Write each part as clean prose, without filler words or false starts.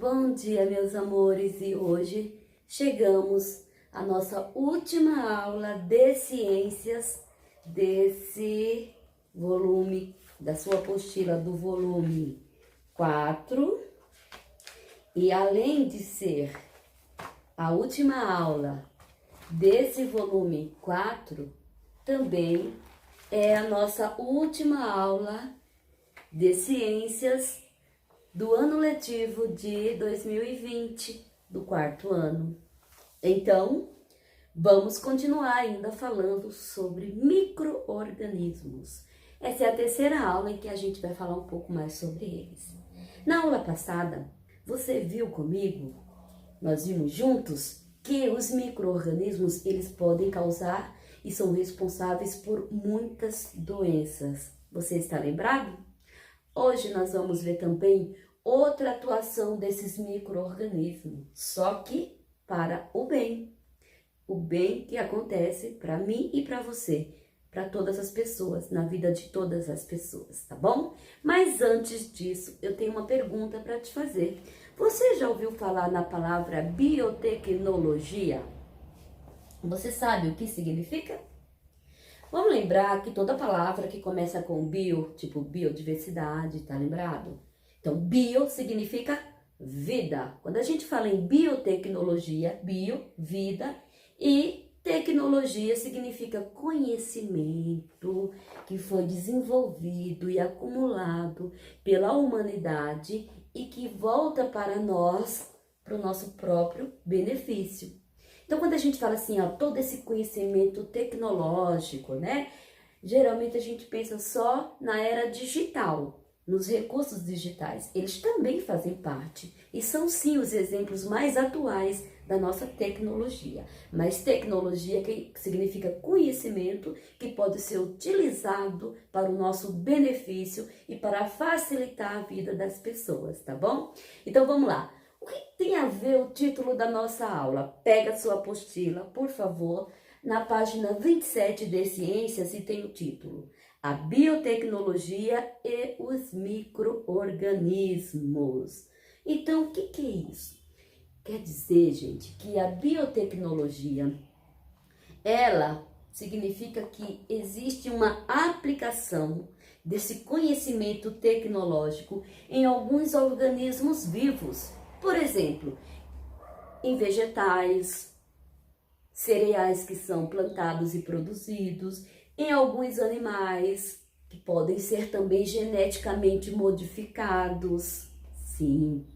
Bom dia, meus amores, e hoje chegamos à nossa última aula de ciências desse volume, da sua apostila do volume 4. E além de ser a última aula desse volume 4, também é a nossa última aula de ciências do ano letivo de 2020, do quarto ano. Então, vamos continuar ainda falando sobre micro-organismos. Essa é a terceira aula em que a gente vai falar um pouco mais sobre eles. Na aula passada, você viu comigo, nós vimos juntos, que os micro-organismos, eles podem causar e são responsáveis por muitas doenças. Você está lembrado? Hoje nós vamos ver também outra atuação desses micro-organismos, só que para o bem. O bem que acontece para mim e para você, para todas as pessoas, na vida de todas as pessoas, tá bom? Mas antes disso, eu tenho uma pergunta para te fazer. Você já ouviu falar na palavra biotecnologia? Você sabe o que significa? Vamos lembrar que toda palavra que começa com bio, tipo biodiversidade, tá lembrado? Então, bio significa vida. Quando a gente fala em biotecnologia, bio, vida, e tecnologia significa conhecimento que foi desenvolvido e acumulado pela humanidade e que volta para nós, para o nosso próprio benefício. Então, quando a gente fala assim, ó, todo esse conhecimento tecnológico, né? Geralmente a gente pensa só na era digital, nos recursos digitais. Eles também fazem parte e são sim os exemplos mais atuais da nossa tecnologia. Mas tecnologia que significa conhecimento que pode ser utilizado para o nosso benefício e para facilitar a vida das pessoas, tá bom? Então vamos lá. O que tem a ver o título da nossa aula? Pega a sua apostila, por favor, na página 27 de Ciências e tem o título: A Biotecnologia e os Micro-Organismos. Então, o que é isso? Quer dizer, gente, que a biotecnologia, ela significa que existe uma aplicação desse conhecimento tecnológico em alguns organismos vivos. Por exemplo, em vegetais, cereais que são plantados e produzidos, em alguns animais que podem ser também geneticamente modificados, sim.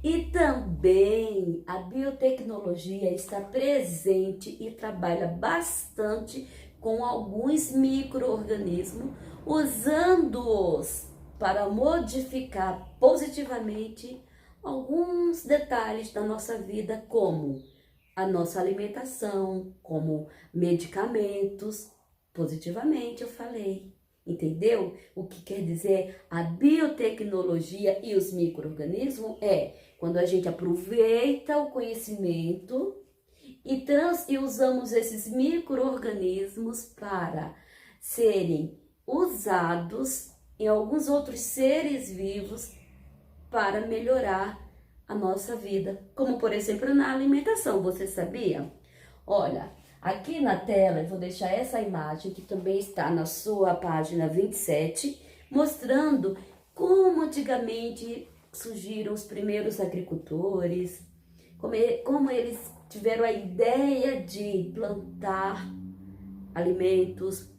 E também a biotecnologia está presente e trabalha bastante com alguns micro-organismos, usando-os para modificar positivamente alguns detalhes da nossa vida, como a nossa alimentação, como medicamentos, positivamente eu falei, entendeu? O que quer dizer a biotecnologia e os micro-organismos é quando a gente aproveita o conhecimento e usamos esses micro-organismos para serem usados em alguns outros seres vivos para melhorar a nossa vida, como por exemplo na alimentação, você sabia? Olha, aqui na tela eu vou deixar essa imagem que também está na sua página 27, mostrando como antigamente surgiram os primeiros agricultores, como eles tiveram a ideia de plantar alimentos,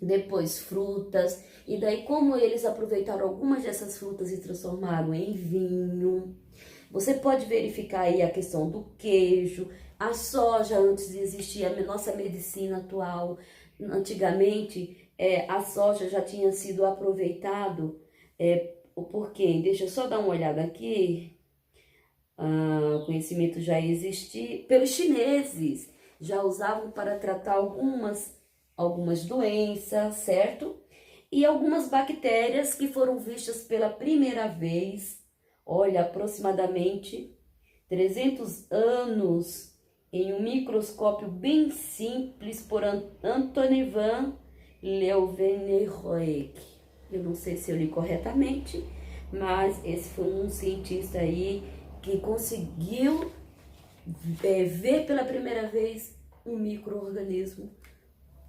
depois frutas, e daí como eles aproveitaram algumas dessas frutas e transformaram em vinho. Você pode verificar aí a questão do queijo, a soja antes de existir a nossa medicina atual. Antigamente, a soja já tinha sido aproveitado por quem? Deixa eu só dar uma olhada aqui. O conhecimento já existia pelos chineses, já usavam para tratar algumas doenças, certo? E algumas bactérias que foram vistas pela primeira vez, olha, aproximadamente 300 anos, em um microscópio bem simples por Antoine van Leeuwenhoek. Eu não sei se eu li corretamente, mas esse foi um cientista aí que conseguiu ver pela primeira vez um micro-organismo,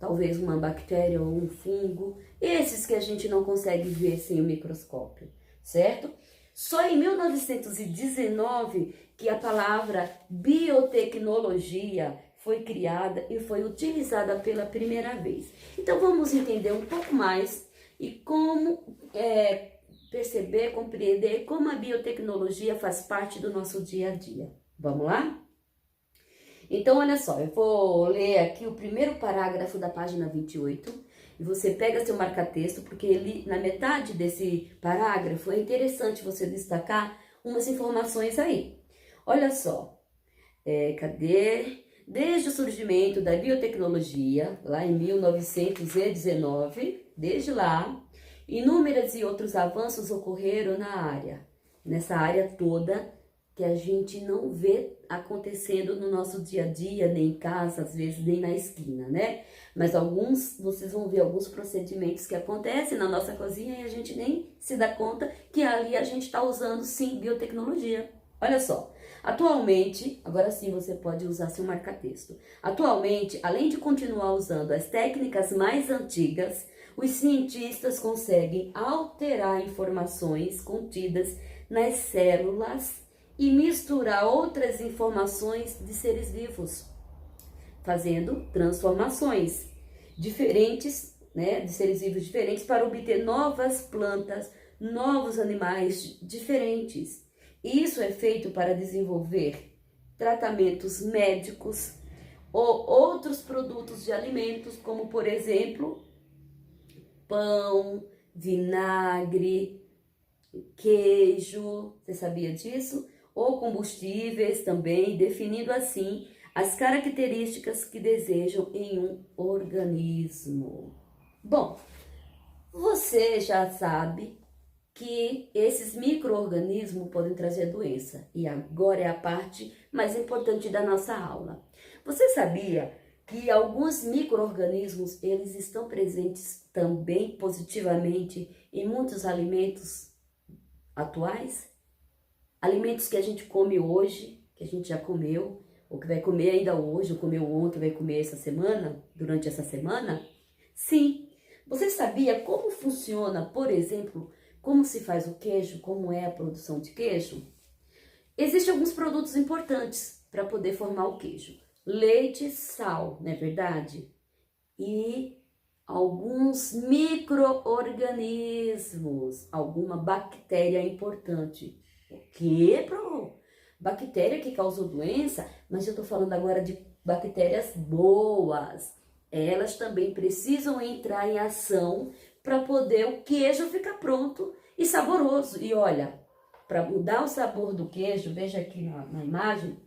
talvez uma bactéria ou um fungo, esses que a gente não consegue ver sem o microscópio, certo? Só em 1919 que a palavra biotecnologia foi criada e foi utilizada pela primeira vez. Então vamos entender um pouco mais e como perceber, compreender como a biotecnologia faz parte do nosso dia a dia. Vamos lá? Então, olha só, eu vou ler aqui o primeiro parágrafo da página 28 e você pega seu marca-texto, porque ele, na metade desse parágrafo é interessante você destacar umas informações aí. Olha só, cadê? Desde o surgimento da biotecnologia, lá em 1919, desde lá, inúmeros e outros avanços ocorreram nessa área toda, que a gente não vê acontecendo no nosso dia a dia, nem em casa, às vezes nem na esquina, né? Mas vocês vão ver alguns procedimentos que acontecem na nossa cozinha e a gente nem se dá conta que ali a gente está usando, sim, biotecnologia. Olha só, atualmente, agora sim você pode usar seu marca-texto. Atualmente, além de continuar usando as técnicas mais antigas, os cientistas conseguem alterar informações contidas nas células e misturar outras informações de seres vivos, fazendo transformações diferentes, né, de seres vivos diferentes para obter novas plantas, novos animais diferentes. Isso é feito para desenvolver tratamentos médicos ou outros produtos de alimentos, como por exemplo, pão, vinagre, queijo, você sabia disso? Ou combustíveis também, definindo assim as características que desejam em um organismo. Bom, você já sabe que esses micro-organismos podem trazer doença. E agora é a parte mais importante da nossa aula. Você sabia que alguns micro-organismos, eles estão presentes também positivamente em muitos alimentos atuais? Alimentos que a gente come hoje, que a gente já comeu, ou que vai comer ainda hoje, ou comeu ontem, vai comer essa semana, durante essa semana? Sim. Você sabia como funciona, por exemplo, como se faz o queijo, como é a produção de queijo? Existem alguns produtos importantes para poder formar o queijo. Leite, sal, não é verdade? E alguns micro-organismos, alguma bactéria importante. O quê, pro? Bactéria que causou doença? Mas eu tô falando agora de bactérias boas. Elas também precisam entrar em ação para poder o queijo ficar pronto e saboroso. E olha, para mudar o sabor do queijo, veja aqui na imagem,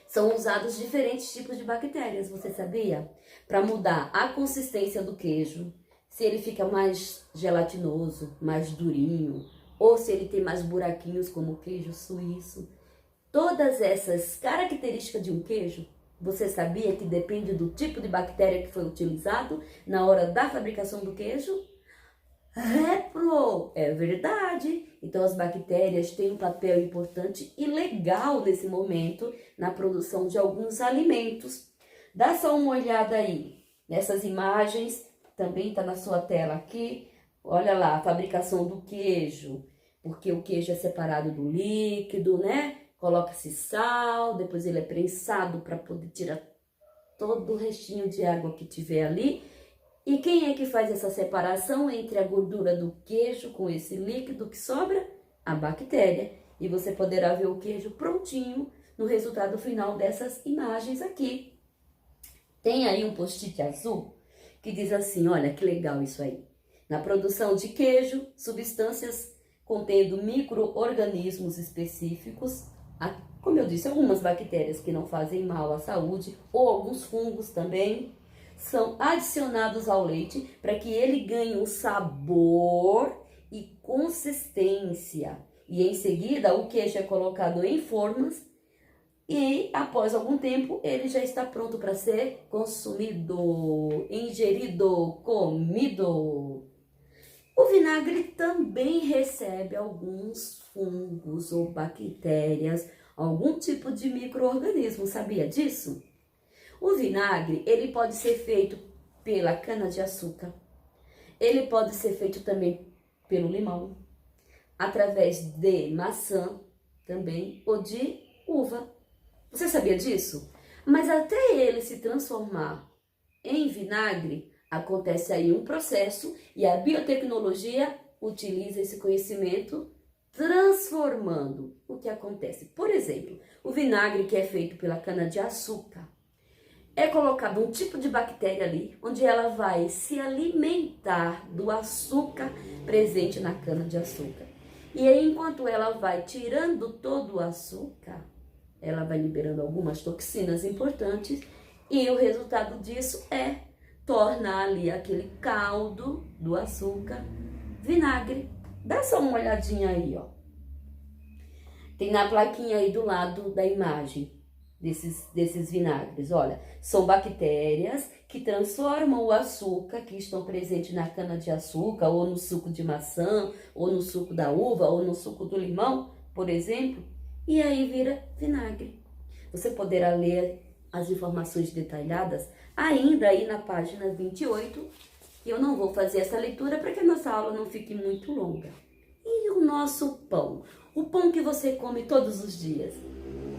são usados diferentes tipos de bactérias, você sabia? Para mudar a consistência do queijo, se ele fica mais gelatinoso, mais durinho, ou se ele tem mais buraquinhos como o queijo suíço. Todas essas características de um queijo, você sabia que depende do tipo de bactéria que foi utilizado na hora da fabricação do queijo? É verdade. Então as bactérias têm um papel importante e legal nesse momento na produção de alguns alimentos. Dá só uma olhada aí nessas imagens, também está na sua tela aqui. Olha lá, a fabricação do queijo, porque o queijo é separado do líquido, né? Coloca-se sal, depois ele é prensado para poder tirar todo o restinho de água que tiver ali. E quem é que faz essa separação entre a gordura do queijo com esse líquido que sobra? A bactéria. E você poderá ver o queijo prontinho no resultado final dessas imagens aqui. Tem aí um post-it azul que diz assim, olha que legal isso aí. Na produção de queijo, substâncias contendo micro-organismos específicos, como eu disse, algumas bactérias que não fazem mal à saúde, ou alguns fungos também, são adicionados ao leite para que ele ganhe um sabor e consistência. E em seguida o queijo é colocado em formas e após algum tempo ele já está pronto para ser consumido, ingerido, comido. O vinagre também recebe alguns fungos ou bactérias, algum tipo de micro-organismo, sabia disso? O vinagre, ele pode ser feito pela cana-de-açúcar, ele pode ser feito também pelo limão, através de maçã também, ou de uva. Você sabia disso? Mas até ele se transformar em vinagre, acontece aí um processo e a biotecnologia utiliza esse conhecimento transformando o que acontece. Por exemplo, o vinagre que é feito pela cana-de-açúcar, é colocado um tipo de bactéria ali, onde ela vai se alimentar do açúcar presente na cana-de-açúcar. E aí, enquanto ela vai tirando todo o açúcar, ela vai liberando algumas toxinas importantes e o resultado disso tornar ali aquele caldo do açúcar vinagre. Dá só uma olhadinha aí, ó. Tem na plaquinha aí do lado da imagem desses vinagres. Olha, são bactérias que transformam o açúcar que estão presentes na cana-de-açúcar, ou no suco de maçã, ou no suco da uva, ou no suco do limão, por exemplo, e aí vira vinagre. Você poderá ler as informações detalhadas ainda aí na página 28, e eu não vou fazer essa leitura para que a nossa aula não fique muito longa. E o nosso pão? O pão que você come todos os dias?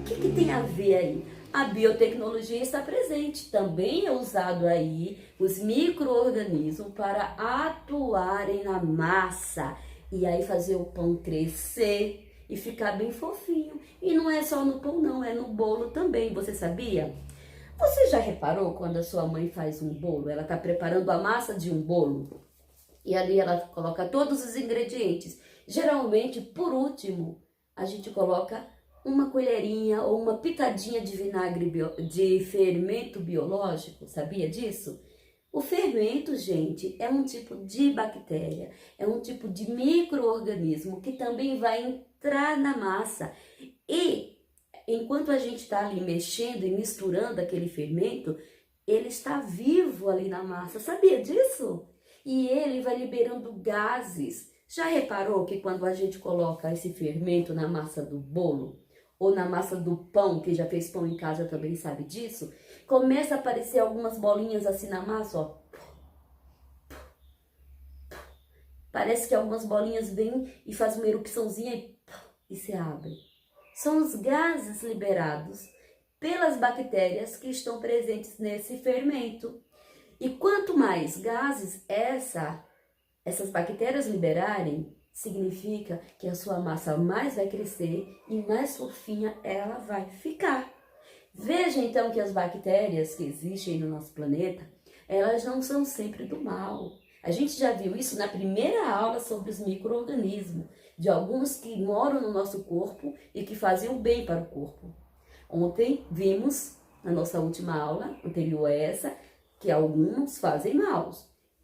O que tem a ver aí? A biotecnologia está presente. Também é usado aí os micro-organismos para atuarem na massa e aí fazer o pão crescer e ficar bem fofinho. E não é só no pão não, é no bolo também, você sabia? Você já reparou quando a sua mãe faz um bolo? Ela está preparando a massa de um bolo e ali ela coloca todos os ingredientes. Geralmente, por último, a gente coloca uma colherinha ou uma pitadinha de vinagre de fermento biológico, sabia disso? O fermento, gente, é um tipo de bactéria, é um tipo de micro-organismo que também vai entrar na massa. E enquanto a gente está ali mexendo e misturando aquele fermento, ele está vivo ali na massa, sabia disso? E ele vai liberando gases. Já reparou que quando a gente coloca esse fermento na massa do bolo, ou na massa do pão, que já fez pão em casa também sabe disso, começa a aparecer algumas bolinhas assim na massa, ó. Parece que algumas bolinhas vêm e fazem uma erupçãozinha e se abrem. São os gases liberados pelas bactérias que estão presentes nesse fermento. E quanto mais gases essas bactérias liberarem, significa que a sua massa mais vai crescer e mais fofinha ela vai ficar. Veja então que as bactérias que existem no nosso planeta, elas não são sempre do mal. A gente já viu isso na primeira aula sobre os micro-organismos, de alguns que moram no nosso corpo e que fazem o bem para o corpo. Ontem vimos, na nossa última aula, anterior a essa, que alguns fazem mal.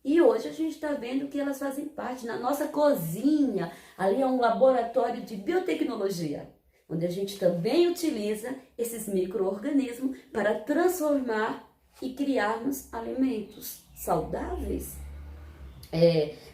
E hoje a gente está vendo que elas fazem parte na nossa cozinha. Ali é um laboratório de biotecnologia, onde a gente também utiliza esses micro-organismos para transformar e criarmos alimentos saudáveis.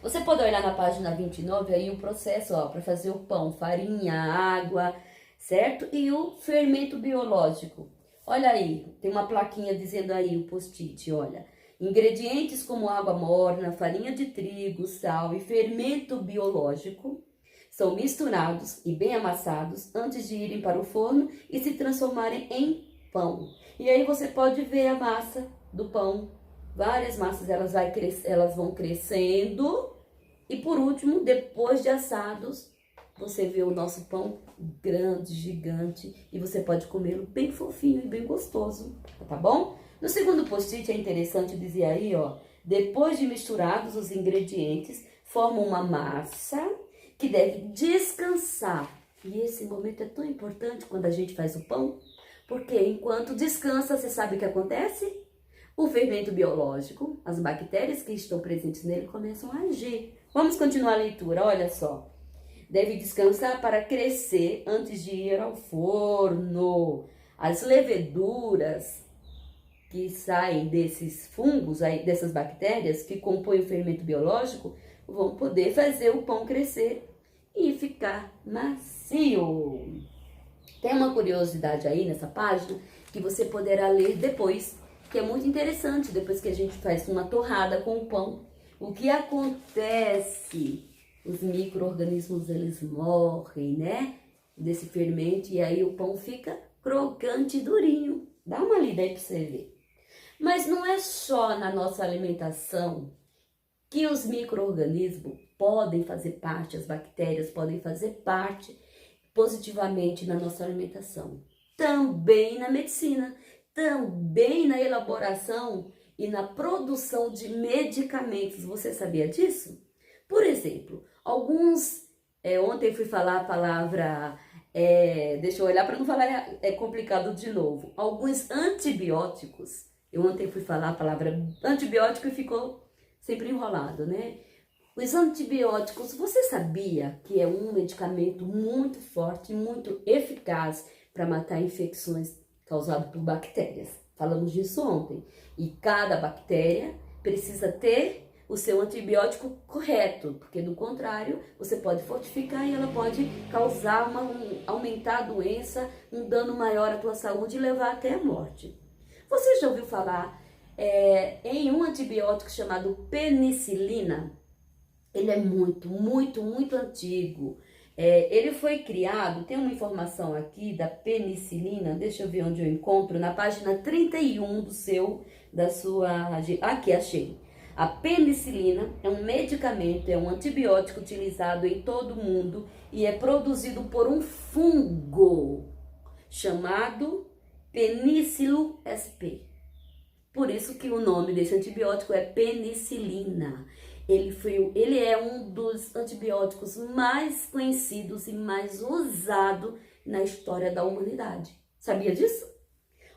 Você pode olhar na página 29 aí o processo para fazer o pão, farinha, água, certo? E o fermento biológico. Olha aí, tem uma plaquinha dizendo aí o post-it, olha. Ingredientes como água morna, farinha de trigo, sal e fermento biológico são misturados e bem amassados antes de irem para o forno e se transformarem em pão. E aí você pode ver a massa do pão. Várias massas elas vão crescendo e por último, depois de assados, você vê o nosso pão grande, gigante e você pode comê-lo bem fofinho e bem gostoso, tá bom? No segundo post-it é interessante dizer aí, ó, depois de misturados os ingredientes, formam uma massa que deve descansar. E esse momento é tão importante quando a gente faz o pão, porque enquanto descansa, você sabe o que acontece? O fermento biológico, as bactérias que estão presentes nele começam a agir. Vamos continuar a leitura, olha só. Deve descansar para crescer antes de ir ao forno. As leveduras que saem desses fungos, dessas bactérias que compõem o fermento biológico, vão poder fazer o pão crescer e ficar macio. Tem uma curiosidade aí nessa página que você poderá ler depois, que é muito interessante, depois que a gente faz uma torrada com o pão. O que acontece? Os micro-organismos, eles morrem, né? Desse fermento, e aí o pão fica crocante e durinho. Dá uma lida aí pra você ver. Mas não é só na nossa alimentação que os micro-organismos podem fazer parte, as bactérias podem fazer parte positivamente na nossa alimentação. Também na medicina, também na elaboração e na produção de medicamentos. Você sabia disso? Por exemplo, ontem eu fui falar a palavra, deixa eu olhar para não falar, é complicado de novo. Alguns antibióticos, eu ontem fui falar a palavra antibiótico e ficou sempre enrolado, né? Os antibióticos, você sabia que é um medicamento muito forte, muito eficaz para matar infecções causadas por bactérias? Falamos disso ontem. E cada bactéria precisa ter o seu antibiótico correto, porque do contrário, você pode fortificar e ela pode causar aumentar a doença, um dano maior à tua saúde e levar até a morte. Você já ouviu falar em um antibiótico chamado penicilina? Ele é muito, muito, muito antigo. Ele foi criado, tem uma informação aqui da penicilina, deixa eu ver onde eu encontro, na página 31 aqui achei. A penicilina é um medicamento, é um antibiótico utilizado em todo o mundo e é produzido por um fungo chamado Penicillium sp. Por isso que o nome desse antibiótico é penicilina. Ele é um dos antibióticos mais conhecidos e mais usado na história da humanidade. Sabia disso?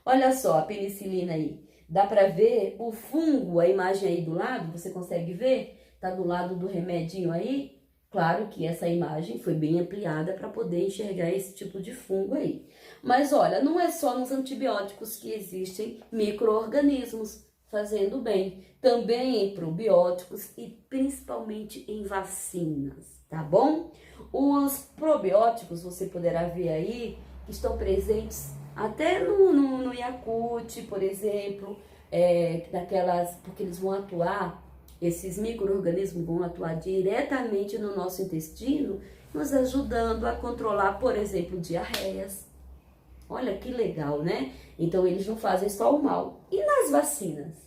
Olha só a penicilina aí. Dá para ver o fungo, a imagem aí do lado, você consegue ver? Tá do lado do remedinho aí? Claro que essa imagem foi bem ampliada para poder enxergar esse tipo de fungo aí. Mas olha, não é só nos antibióticos que existem micro-organismos fazendo bem. Também em probióticos e principalmente em vacinas, tá bom? Os probióticos, você poderá ver aí, estão presentes até no Yakult, por exemplo, porque eles vão atuar, esses micro-organismos vão atuar diretamente no nosso intestino, nos ajudando a controlar, por exemplo, diarreias. Olha que legal, né? Então eles não fazem só o mal. E nas vacinas?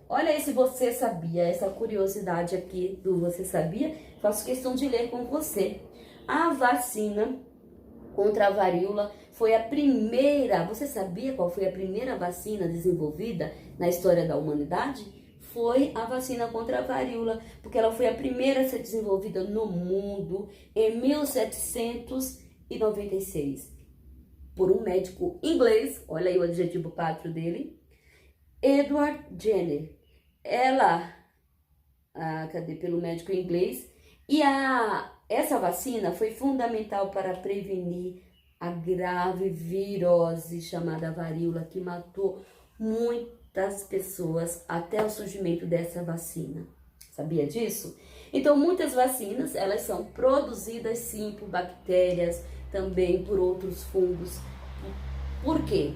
Olha aí se você sabia, essa curiosidade aqui do Você Sabia, faço questão de ler com você. A vacina contra a varíola foi a primeira, você sabia qual foi a primeira vacina desenvolvida na história da humanidade? Foi a vacina contra a varíola, porque ela foi a primeira a ser desenvolvida no mundo em 1796, por um médico inglês, olha aí o adjetivo pátrio dele, Edward Jenner. Pelo médico inglês, e essa vacina foi fundamental para prevenir a grave virose chamada varíola, que matou muitas pessoas até o surgimento dessa vacina. Sabia disso? Então, muitas vacinas, elas são produzidas sim por bactérias, também por outros fungos. Por quê?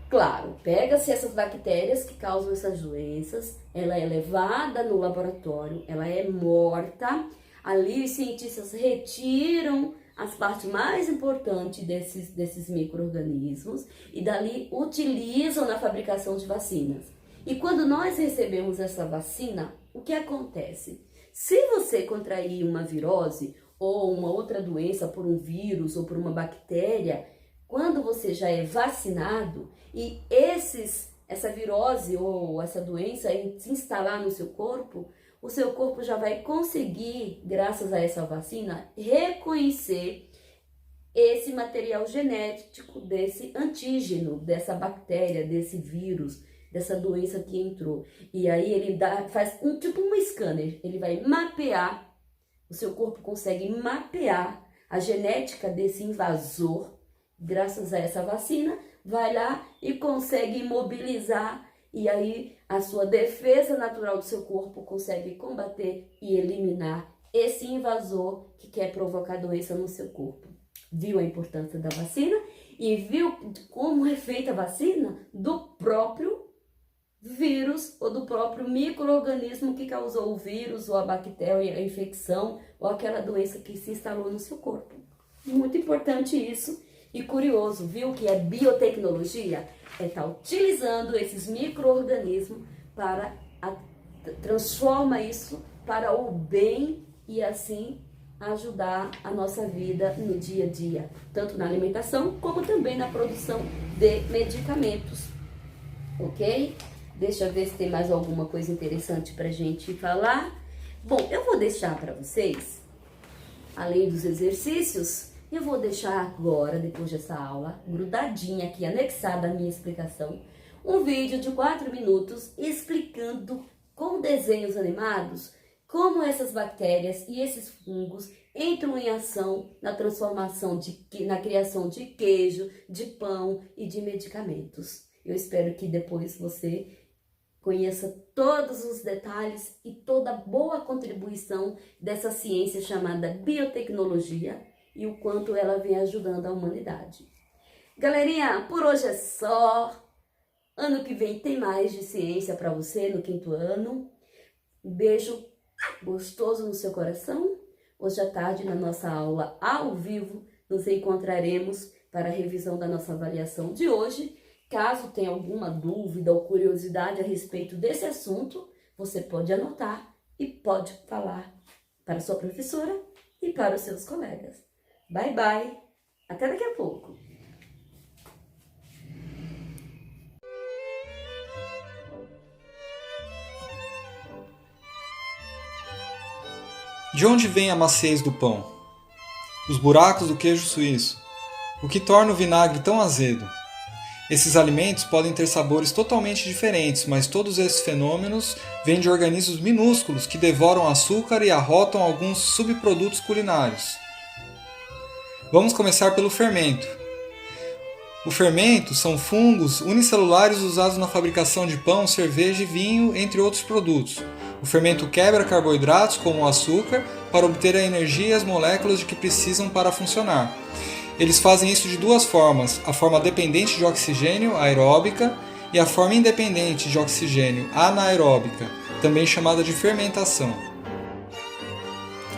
Claro, pega-se essas bactérias que causam essas doenças, ela é levada no laboratório, ela é morta, ali os cientistas retiram as partes mais importantes desses micro-organismos e dali utilizam na fabricação de vacinas. E quando nós recebemos essa vacina, o que acontece? Se você contrair uma virose ou uma outra doença por um vírus ou por uma bactéria, quando você já é vacinado e essa virose ou essa doença se instalar no seu corpo, o seu corpo já vai conseguir, graças a essa vacina, reconhecer esse material genético desse antígeno, dessa bactéria, desse vírus, dessa doença que entrou. E aí ele faz tipo um scanner, ele vai mapear, o seu corpo consegue mapear a genética desse invasor. Graças a essa vacina, vai lá e consegue imobilizar e aí a sua defesa natural do seu corpo consegue combater e eliminar esse invasor que quer provocar doença no seu corpo. Viu a importância da vacina? E viu como é feita a vacina? Do próprio vírus ou do próprio micro-organismo que causou o vírus ou a bactéria, a infecção ou aquela doença que se instalou no seu corpo. Muito importante isso e curioso, viu que é biotecnologia? É estar utilizando esses micro-organismos para transforma isso para o bem e assim ajudar a nossa vida no dia a dia, tanto na alimentação como também na produção de medicamentos, ok? Deixa eu ver se tem mais alguma coisa interessante pra gente falar. Bom, eu vou deixar para vocês, além dos exercícios, eu vou deixar agora, depois dessa aula, grudadinha aqui, anexada à minha explicação, um vídeo de 4 minutos explicando com desenhos animados como essas bactérias e esses fungos entram em ação na transformação, na criação de queijo, de pão e de medicamentos. Eu espero que depois você conheça todos os detalhes e toda a boa contribuição dessa ciência chamada biotecnologia e o quanto ela vem ajudando a humanidade. Galerinha, por hoje é só. Ano que vem tem mais de ciência para você no 5º ano. Um beijo gostoso no seu coração. Hoje à tarde, na nossa aula ao vivo, nos encontraremos para a revisão da nossa avaliação de hoje. Caso tenha alguma dúvida ou curiosidade a respeito desse assunto, você pode anotar e pode falar para a sua professora e para os seus colegas. Bye, bye. Até daqui a pouco. De onde vem a maciez do pão? Os buracos do queijo suíço? O que torna o vinagre tão azedo? Esses alimentos podem ter sabores totalmente diferentes, mas todos esses fenômenos vêm de organismos minúsculos que devoram açúcar e arrotam alguns subprodutos culinários. Vamos começar pelo fermento. O fermento são fungos unicelulares usados na fabricação de pão, cerveja e vinho, entre outros produtos. O fermento quebra carboidratos, como o açúcar, para obter a energia e as moléculas de que precisam para funcionar. Eles fazem isso de 2 formas, a forma dependente de oxigênio, aeróbica, e a forma independente de oxigênio, anaeróbica, também chamada de fermentação.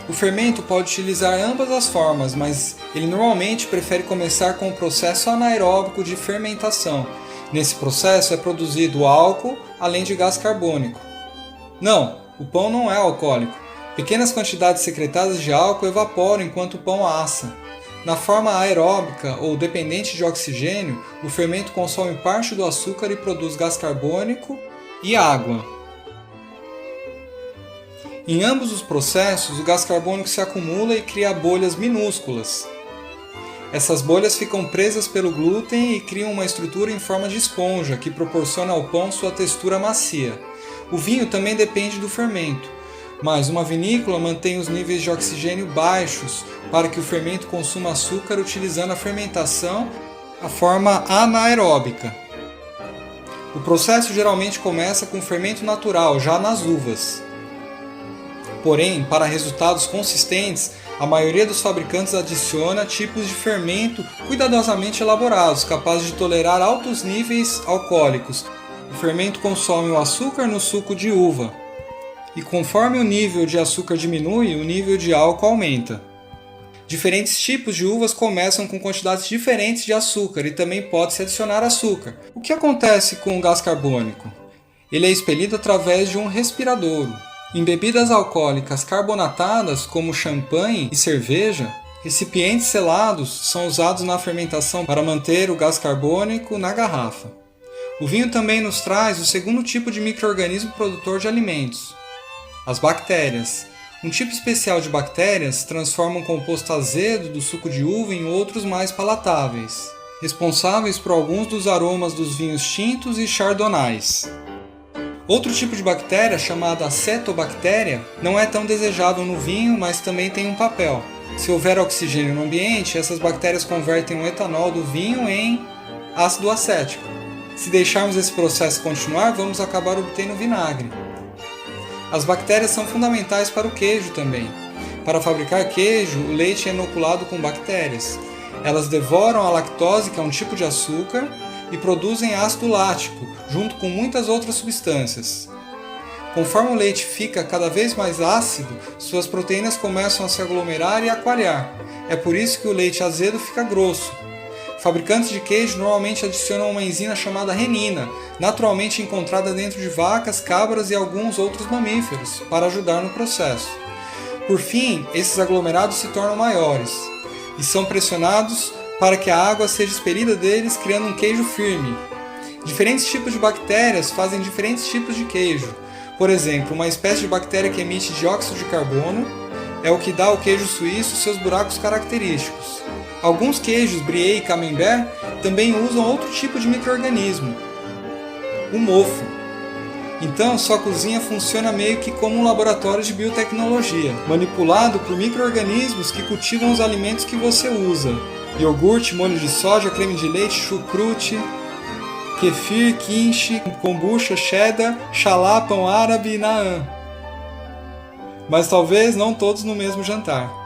O fermento pode utilizar ambas as formas, mas ele normalmente prefere começar com o processo anaeróbico de fermentação. Nesse processo é produzido álcool, além de gás carbônico. Não, o pão não é alcoólico. Pequenas quantidades secretadas de álcool evaporam enquanto o pão assa. Na forma aeróbica ou dependente de oxigênio, o fermento consome parte do açúcar e produz gás carbônico e água. Em ambos os processos, o gás carbônico se acumula e cria bolhas minúsculas. Essas bolhas ficam presas pelo glúten e criam uma estrutura em forma de esponja, que proporciona ao pão sua textura macia. O vinho também depende do fermento, mas uma vinícola mantém os níveis de oxigênio baixos para que o fermento consuma açúcar utilizando a fermentação, a forma anaeróbica. O processo geralmente começa com fermento natural, já nas uvas. Porém, para resultados consistentes, a maioria dos fabricantes adiciona tipos de fermento cuidadosamente elaborados, capazes de tolerar altos níveis alcoólicos. O fermento consome o açúcar no suco de uva. E conforme o nível de açúcar diminui, o nível de álcool aumenta. Diferentes tipos de uvas começam com quantidades diferentes de açúcar e também pode-se adicionar açúcar. O que acontece com o gás carbônico? Ele é expelido através de um respiradouro. Em bebidas alcoólicas carbonatadas, como champanhe e cerveja, recipientes selados são usados na fermentação para manter o gás carbônico na garrafa. O vinho também nos traz o segundo tipo de micro-organismo produtor de alimentos, as bactérias. Um tipo especial de bactérias transforma um composto azedo do suco de uva em outros mais palatáveis, responsáveis por alguns dos aromas dos vinhos tintos e chardonnays. Outro tipo de bactéria, chamada acetobactéria, não é tão desejável no vinho, mas também tem um papel. Se houver oxigênio no ambiente, essas bactérias convertem o etanol do vinho em ácido acético. Se deixarmos esse processo continuar, vamos acabar obtendo vinagre. As bactérias são fundamentais para o queijo também. Para fabricar queijo, o leite é inoculado com bactérias. Elas devoram a lactose, que é um tipo de açúcar, e produzem ácido lático, junto com muitas outras substâncias. Conforme o leite fica cada vez mais ácido, suas proteínas começam a se aglomerar e a coalhar. É por isso que o leite azedo fica grosso. Fabricantes de queijo normalmente adicionam uma enzima chamada renina, naturalmente encontrada dentro de vacas, cabras e alguns outros mamíferos, para ajudar no processo. Por fim, esses aglomerados se tornam maiores e são pressionados para que a água seja expelida deles, criando um queijo firme. Diferentes tipos de bactérias fazem diferentes tipos de queijo. Por exemplo, uma espécie de bactéria que emite dióxido de carbono é o que dá ao queijo suíço seus buracos característicos. Alguns queijos, brie e camembert, também usam outro tipo de micro-organismo, o mofo. Então, sua cozinha funciona meio que como um laboratório de biotecnologia, manipulado por micro-organismos que cultivam os alimentos que você usa. Iogurte, molho de soja, creme de leite, chucrute, kefir, kimchi, kombucha, cheddar, chalá, pão árabe e naan. Mas talvez não todos no mesmo jantar.